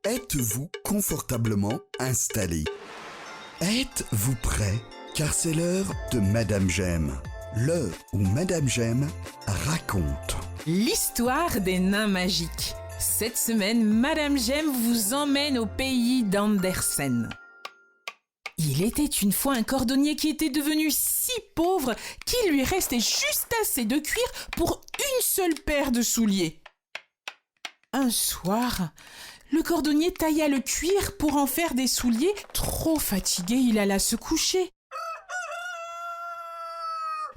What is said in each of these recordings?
Êtes-vous confortablement installé? Êtes-vous prêt? Car c'est l'heure de Madame Gemme. L'heure où Madame Gemme raconte. L'histoire des nains magiques. Cette semaine, Madame Gemme vous emmène au pays d'Andersen. Il était une fois un cordonnier qui était devenu si pauvre qu'il lui restait juste assez de cuir pour une seule paire de souliers. Un soir, le cordonnier tailla le cuir pour en faire des souliers. Trop fatigué, il alla se coucher.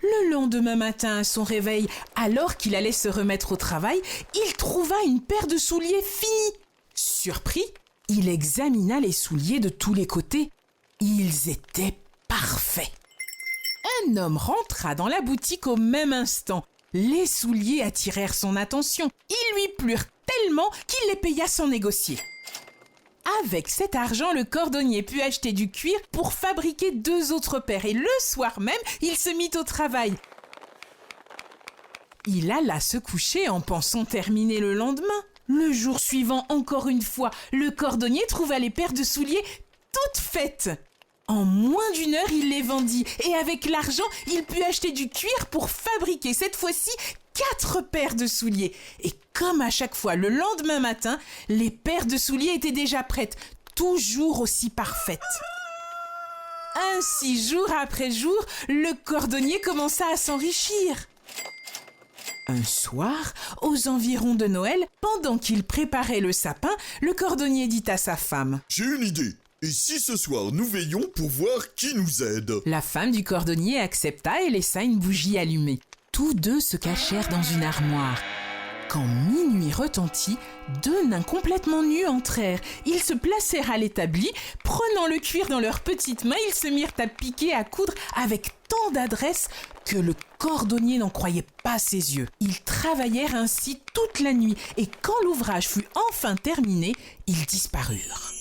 Le lendemain matin, à son réveil, alors qu'il allait se remettre au travail, il trouva une paire de souliers finis. Surpris, il examina les souliers de tous les côtés. Ils étaient parfaits. Un homme rentra dans la boutique au même instant. Les souliers attirèrent son attention. Ils lui plurent tellement qu'il les paya sans négocier. Avec cet argent, le cordonnier put acheter du cuir pour fabriquer 2 autres paires et le soir même, il se mit au travail. Il alla se coucher en pensant terminer le lendemain. Le jour suivant, encore une fois, le cordonnier trouva les paires de souliers toutes faites. En moins d'1 heure, il les vendit et avec l'argent, il put acheter du cuir pour fabriquer cette fois-ci 4 paires de souliers. Et comme à chaque fois, le lendemain matin, les paires de souliers étaient déjà prêtes, toujours aussi parfaites. Ainsi, jour après jour, le cordonnier commença à s'enrichir. Un soir, aux environs de Noël, pendant qu'il préparait le sapin, le cordonnier dit à sa femme « J'ai une idée. Et si ce soir nous veillons pour voir qui nous aide ?» La femme du cordonnier accepta et laissa une bougie allumée. Tous deux se cachèrent dans une armoire. Quand minuit retentit, 2 nains complètement nus entrèrent. Ils se placèrent à l'établi. Prenant le cuir dans leurs petites mains, ils se mirent à piquer, à coudre avec tant d'adresse que le cordonnier n'en croyait pas ses yeux. Ils travaillèrent ainsi toute la nuit et quand l'ouvrage fut enfin terminé, ils disparurent.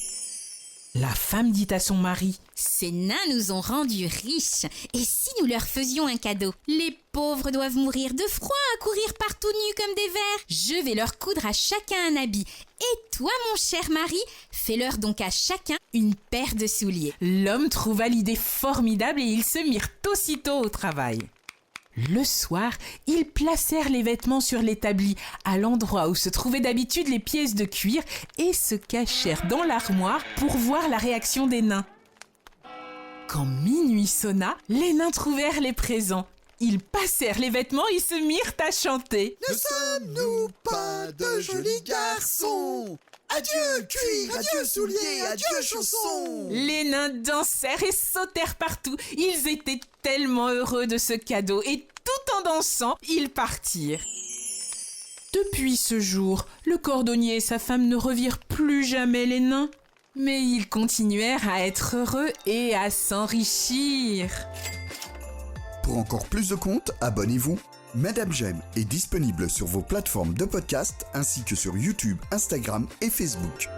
La femme dit à son mari « Ces nains nous ont rendus riches, et si nous leur faisions un cadeau? Les pauvres doivent mourir de froid à courir partout nus comme des vers. Je vais leur coudre à chacun un habit. Et toi, mon cher mari, fais-leur donc à chacun une paire de souliers. » L'homme trouva l'idée formidable et ils se mirent aussitôt au travail. Le soir, ils placèrent les vêtements sur l'établi, à l'endroit où se trouvaient d'habitude les pièces de cuir, et se cachèrent dans l'armoire pour voir la réaction des nains. Quand minuit sonna, les nains trouvèrent les présents. Ils passèrent les vêtements et se mirent à chanter. Ne sommes-nous pas de jolis garçons? Adieu cuir, adieu souliers, adieu chaussons. Les nains dansèrent et sautèrent partout. Ils étaient tellement heureux de ce cadeau et tout en dansant, ils partirent. Depuis ce jour, le cordonnier et sa femme ne revirent plus jamais les nains. Mais ils continuèrent à être heureux et à s'enrichir. Pour encore plus de contes, abonnez-vous. Madame Gemme est disponible sur vos plateformes de podcast ainsi que sur YouTube, Instagram et Facebook.